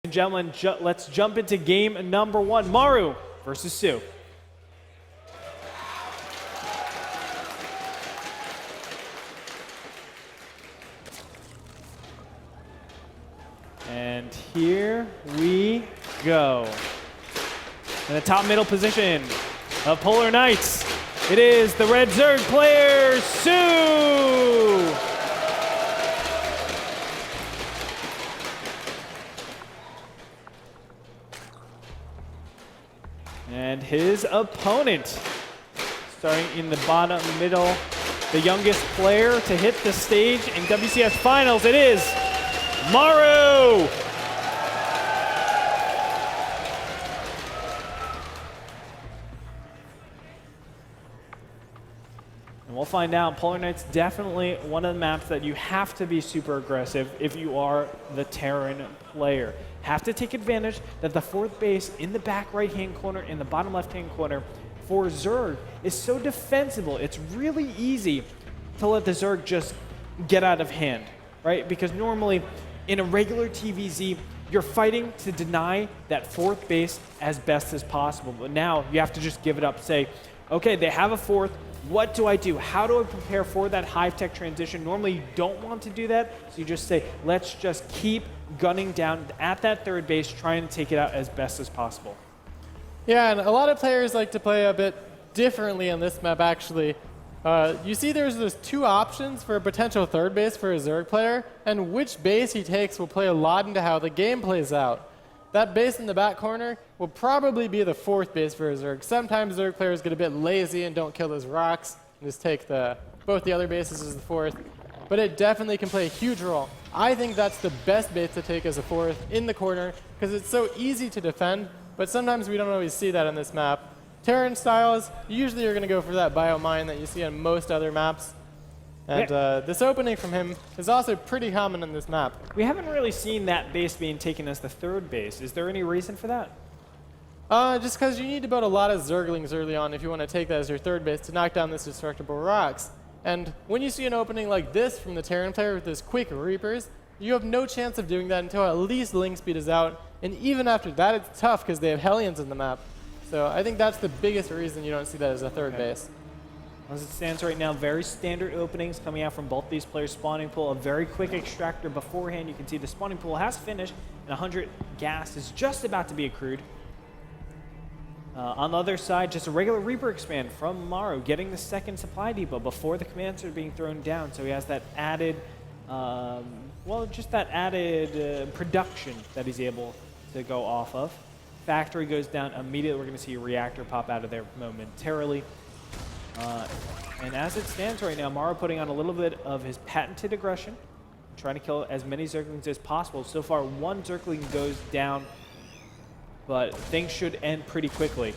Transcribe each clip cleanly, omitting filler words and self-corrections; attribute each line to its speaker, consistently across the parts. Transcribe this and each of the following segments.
Speaker 1: and gentlemen, let's jump into game number 1. Maru versus Sue. And here we go. In the top middle position of Polar Knights, it is the red Zerg player, Sue! And his opponent, starting in the bottom middle, the youngest player to hit the stage in WCS Finals, it is Maru! And we'll find out. Polar Knight's definitely one of the maps that you have to be super aggressive if you are the Terran player. Have to take advantage that the 4th base in the back right-hand corner, in the bottom left-hand corner, for Zerg is so defensible. It's really easy to let the Zerg just get out of hand, right? Because normally, in a regular TVZ, you're fighting to deny that 4th base as best as possible. But now you have to just give it up. Say, okay, they have a 4th. What do I do? How do I prepare for that high-tech transition? Normally, you don't want to do that. So you just say, let's just keep gunning down at that 3rd base, trying to take it out as best as possible.
Speaker 2: Yeah, and a lot of players like to play a bit differently on this map, actually. You see there's 2 options for a potential 3rd base for a Zerg player, and which base he takes will play a lot into how the game plays out. That base in the back corner will probably be the 4th base for a Zerg. Sometimes Zerg players get a bit lazy and don't kill those rocks and just take both the other bases as the 4th. But it definitely can play a huge role. I think that's the best base to take as a 4th in the corner because it's so easy to defend, but sometimes we don't always see that on this map. Terran styles, usually you're going to go for that biomine that you see on most other maps. And this opening from him is also pretty common on this map.
Speaker 1: We haven't really seen that base being taken as the 3rd base. Is there any reason for that?
Speaker 2: Just because you need to build a lot of Zerglings early on if you want to take that as your 3rd base to knock down this destructible rocks. And when you see an opening like this from the Terran player with those quick Reapers, you have no chance of doing that until at least Link Speed is out. And even after that, it's tough because they have Hellions in the map. So I think that's the biggest reason you don't see that as a 3rd base.
Speaker 1: As it stands right now, very standard openings coming out from both these players' spawning pool. A very quick extractor beforehand. You can see the spawning pool has finished, and 100 gas is just about to be accrued. On the other side, just a regular Reaper expand from Maru, getting the 2nd supply depot before the commands are being thrown down. So he has that added, just that added production that he's able to go off of. Factory goes down immediately. We're going to see a reactor pop out of there momentarily. And as it stands right now, Maru putting on a little bit of his patented aggression, trying to kill as many Zerglings as possible. So far, 1 Zergling goes down, but things should end pretty quickly.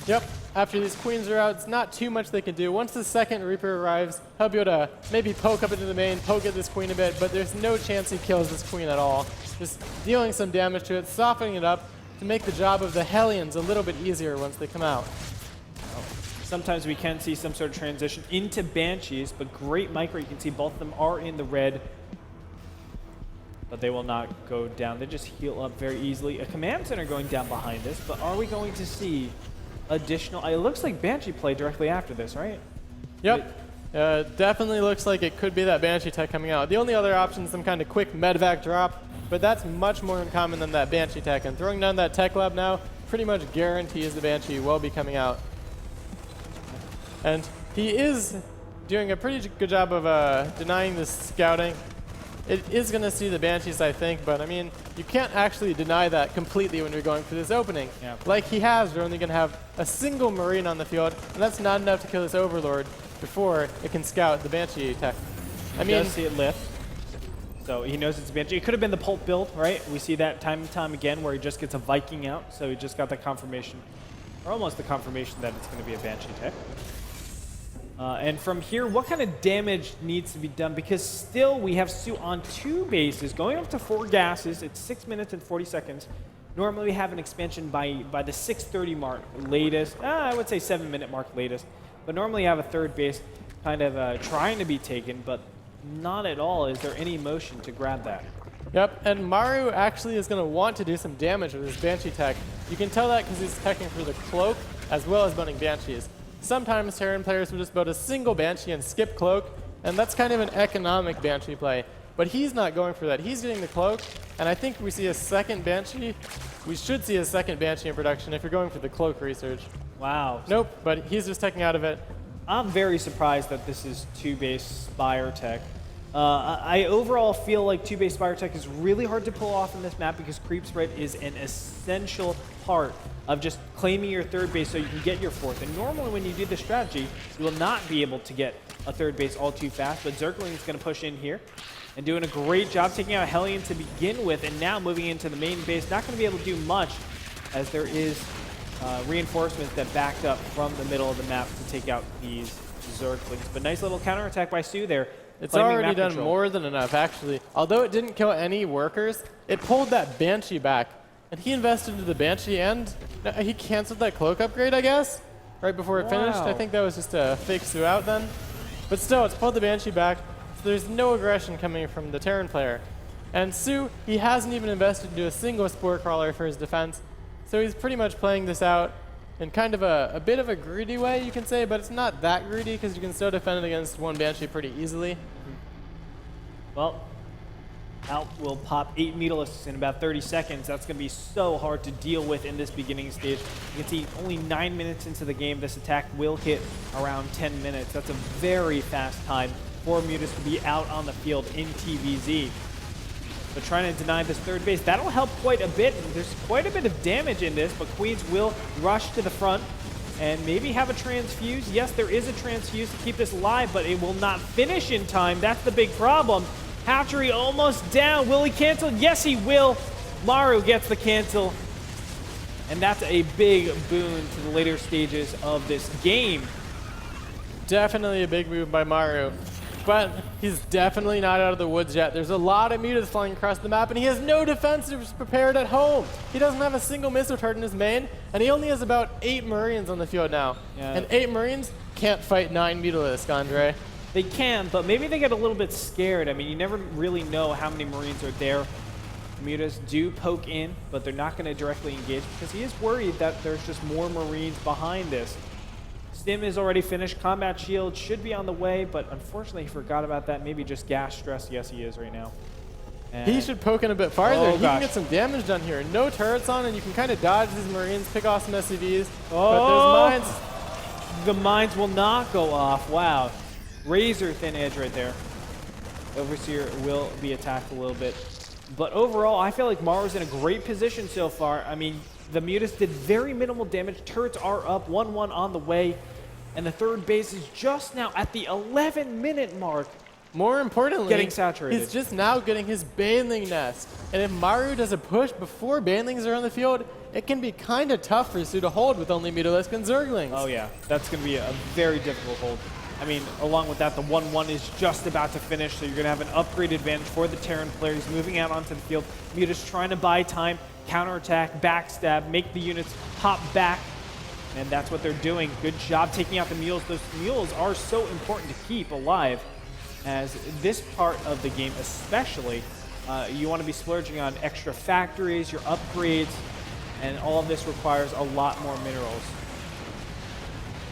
Speaker 2: Yep. After these queens are out, it's not too much they can do. Once the 2nd Reaper arrives, he'll be able to maybe poke up into the main, poke at this queen a bit, but there's no chance he kills this queen at all. Just dealing some damage to it, softening it up to make the job of the Hellions a little bit easier once they come out.
Speaker 1: Sometimes we can see some sort of transition into Banshees, but great micro. You can see both of them are in the red, but they will not go down. They just heal up very easily. A command center going down behind us, but are we going to see additional? It looks like Banshee play directly after this, right?
Speaker 2: Yep. Definitely looks like it could be that Banshee tech coming out. The only other option is some kind of quick medvac drop, but that's much more uncommon than that Banshee tech. And throwing down that tech lab now pretty much guarantees the Banshee will be coming out. And he is doing a pretty good job of denying this scouting. It is going to see the Banshees, I think, but I mean, you can't actually deny that completely when you're going for this opening.
Speaker 1: Yeah.
Speaker 2: Like he has, you're only going to have a single Marine on the field, and that's not enough to kill this Overlord before it can scout the Banshee tech.
Speaker 1: I mean, does see it lift, so he knows it's a Banshee. It could have been the Pulp build, right? We see that time and time again where he just gets a Viking out, so he just got the confirmation, or almost the confirmation that it's going to be a Banshee tech. And from here, what kind of damage needs to be done? Because still we have Sue on 2 bases, going up to 4 gases. It's 6 minutes and 40 seconds. Normally we have an expansion by the 6:30 mark latest. I would say 7-minute mark latest. But normally you have a 3rd base kind of trying to be taken, but not at all is there any motion to grab that.
Speaker 2: Yep, and Maru actually is going to want to do some damage with his Banshee tech. You can tell that because he's teching for the cloak as well as bunning Banshees. Sometimes Terran players will just build a single Banshee and skip cloak, and that's kind of an economic Banshee play. But he's not going for that. He's getting the cloak, and I think we see a second Banshee. We should see a second Banshee in production if you're going for the cloak research.
Speaker 1: Wow.
Speaker 2: Nope, but he's just teching out of it.
Speaker 1: I'm very surprised that this is 2-base Spire tech. I overall feel like 2-base Spire tech is really hard to pull off in this map because creep spread is an essential part of just claiming your third base so you can get your fourth. And normally when you do this strategy, you will not be able to get a third base all too fast, but Zergling is going to push in here and doing a great job taking out Hellion to begin with, and now moving into the main base. Not going to be able to do much as there is reinforcements that backed up from the middle of the map to take out these Zerglings. But nice little counterattack by Su there.
Speaker 2: It's already done more than enough, actually. Although it didn't kill any workers, it pulled that Banshee back. And he invested into the Banshee, and he canceled that cloak upgrade, I guess, right before it finished. I think that was just a fake Su out then. But still, it's pulled the Banshee back, so there's no aggression coming from the Terran player. And Su, he hasn't even invested into a single Spore Crawler for his defense, so he's pretty much playing this out in kind of a bit of a greedy way, you can say, but it's not that greedy because you can still defend it against one Banshee pretty easily.
Speaker 1: Well, out will pop 8 Mutalisks in about 30 seconds. That's going to be so hard to deal with in this beginning stage. You can see only 9 minutes into the game, this attack will hit around 10 minutes. That's a very fast time for Mutas to be out on the field in TVZ. But trying to deny this third base, that'll help quite a bit. There's quite a bit of damage in this, but Queens will rush to the front and maybe have a transfuse. Yes, there is a transfuse to keep this alive, but it will not finish in time. That's the big problem. Hatchery almost down. Will he cancel? Yes, he will. Maru gets the cancel. And that's a big boon to the later stages of this game.
Speaker 2: Definitely a big move by Maru. But he's definitely not out of the woods yet. There's a lot of mutas flying across the map, and he has no defensives prepared at home. He doesn't have a single missile turret in his main, and he only has about 8 Marines on the field now. Yeah. And 8 Marines can't fight 9 Mutalisk, Andre.
Speaker 1: They can, but maybe they get a little bit scared. I mean, you never really know how many Marines are there. Mutas do poke in, but they're not going to directly engage because he is worried that there's just more Marines behind this. Stim is already finished. Combat Shield should be on the way, but unfortunately he forgot about that. Maybe just gas stress. Yes, he is right now. And
Speaker 2: he should poke in a bit farther. He can get some damage done here. No turrets on, and you can kind of dodge these Marines, pick off some SCVs. But there's mines.
Speaker 1: The mines will not go off. Wow. Razor thin edge right there. Overseer will be attacked a little bit. But overall, I feel like Maru's in a great position so far. I mean, the Mutas did very minimal damage. Turrets are up, 1-1 on the way. And the third base is just now at the 11-minute mark.
Speaker 2: More importantly,
Speaker 1: getting saturated.
Speaker 2: He's just now getting his Baneling nest. And if Maru does a push before Banelings are on the field, it can be kind of tough for Su to hold with only Mutalisk and Zerglings.
Speaker 1: Oh yeah, that's going to be a very difficult hold. I mean, along with that, the 1-1 is just about to finish, so you're going to have an upgrade advantage for the Terran players moving out onto the field. Mutas trying to buy time, counterattack, backstab, make the units pop back, and that's what they're doing. Good job taking out the mules. Those mules are so important to keep alive, as this part of the game especially, you want to be splurging on extra factories, your upgrades, and all of this requires a lot more minerals.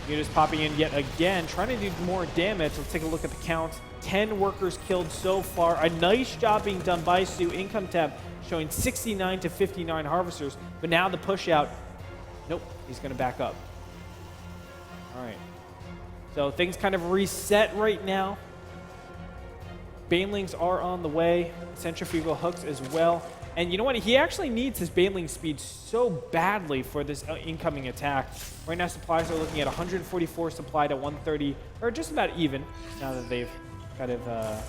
Speaker 1: Mutas popping in yet again, trying to do more damage. Let's take a look at the count. 10 workers killed so far. A nice job being done by Su. Income tab showing 69 to 59 harvesters. But now the push out. Nope, he's going to back up. All right. So things kind of reset right now. Banelings are on the way. Centrifugal hooks as well. And you know what? He actually needs his Baneling speed so badly for this incoming attack. Right now, supplies are looking at 144 supply to 130, or just about even, now that they've kind of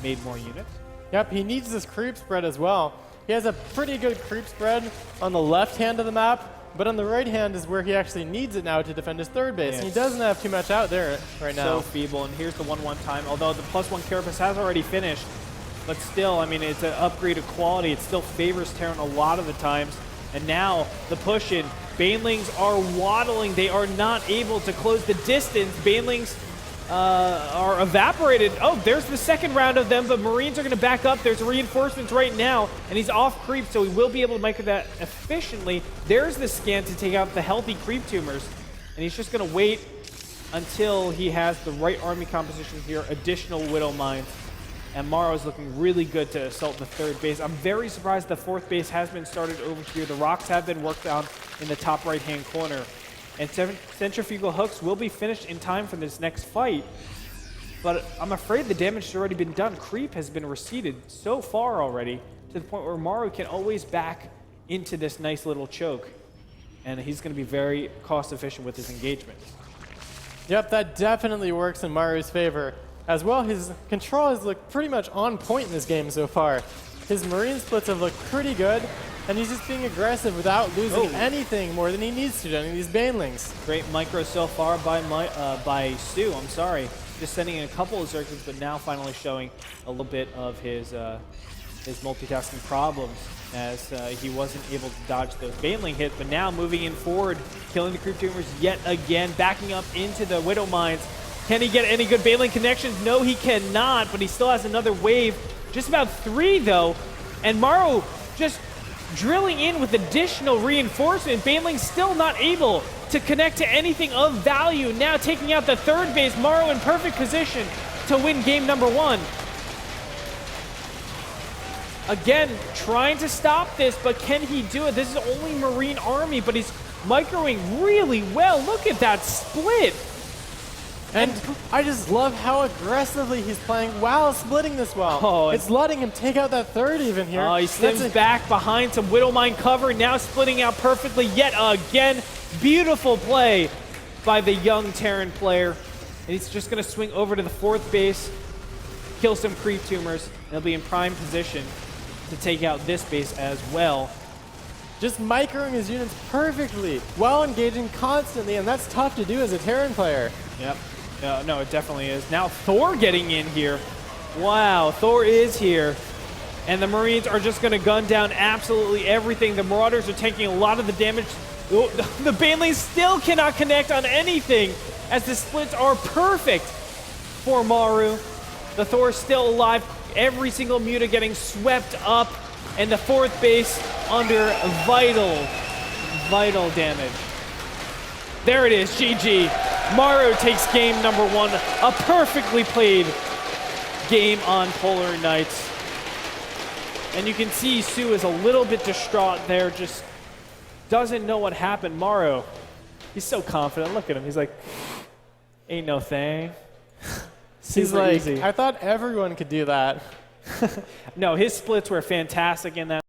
Speaker 1: made more units.
Speaker 2: Yep, he needs this creep spread as well. He has a pretty good creep spread on the left hand of the map, but on the right hand is where he actually needs it now to defend his third base. Yes. And he doesn't have too much out there right now.
Speaker 1: So feeble, and here's the 1-1 time, although the +1 Carapace has already finished. But still, I mean, it's an upgrade of quality. It still favors Terran a lot of the times. And now the push in. Banelings are waddling. They are not able to close the distance. Banelings are evaporated. Oh, there's the second round of them, but Marines are going to back up. There's reinforcements right now, and he's off creep, so he will be able to micro that efficiently. There's the scan to take out the healthy creep tumors, and he's just going to wait until he has the right army composition here, additional Widow Mines. And Maru is looking really good to assault the third base. I'm very surprised the fourth base has been started over here. The rocks have been worked on in the top right-hand corner. And centrifugal hooks will be finished in time for this next fight. But I'm afraid the damage has already been done. Creep has been receded so far already to the point where Maru can always back into this nice little choke. And he's going to be very cost-efficient with his engagement.
Speaker 2: Yep, that definitely works in Maru's favor. As well, his control has looked pretty much on point in this game so far. His Marine splits have looked pretty good, and he's just being aggressive without losing anything more than he needs to during these banelings.
Speaker 1: Great micro so far by Stu, I'm sorry. Just sending in a couple of circuits, but now finally showing a little bit of his multitasking problems as he wasn't able to dodge those baneling hits, but now moving in forward, killing the creep tumors yet again, backing up into the Widow Mines. Can he get any good baneling connections? No, he cannot, but he still has another wave. Just about 3, though. And Maru just drilling in with additional reinforcement. Baneling still not able to connect to anything of value. Now taking out the third base. Maru in perfect position to win game number 1. Again, trying to stop this, but can he do it? This is only Marine Army, but he's microing really well. Look at that split.
Speaker 2: And I just love how aggressively he's playing while splitting this well.
Speaker 1: Oh,
Speaker 2: it's letting him take out that third even here.
Speaker 1: He slims back behind some Widow Mine cover, now splitting out perfectly yet again. Beautiful play by the young Terran player. And he's just going to swing over to the fourth base, kill some creep tumors, and he'll be in prime position to take out this base as well.
Speaker 2: Just microing his units perfectly while engaging constantly, and that's tough to do as a Terran player.
Speaker 1: Yep. No, it definitely is. Now Thor getting in here. Wow, Thor is here. And the Marines are just going to gun down absolutely everything. The Marauders are taking a lot of the damage. The Banelings still cannot connect on anything as the splits are perfect for Maru. The Thor is still alive. Every single Muta getting swept up. And the fourth base under vital damage. There it is, GG. Maru takes game number 1. A perfectly played game on Polar Knights. And you can see Sue is a little bit distraught there, just doesn't know what happened. Maru, he's so confident. Look at him. He's like, ain't no thing.
Speaker 2: He's like, easy. I thought everyone could do that.
Speaker 1: No, his splits were fantastic in that.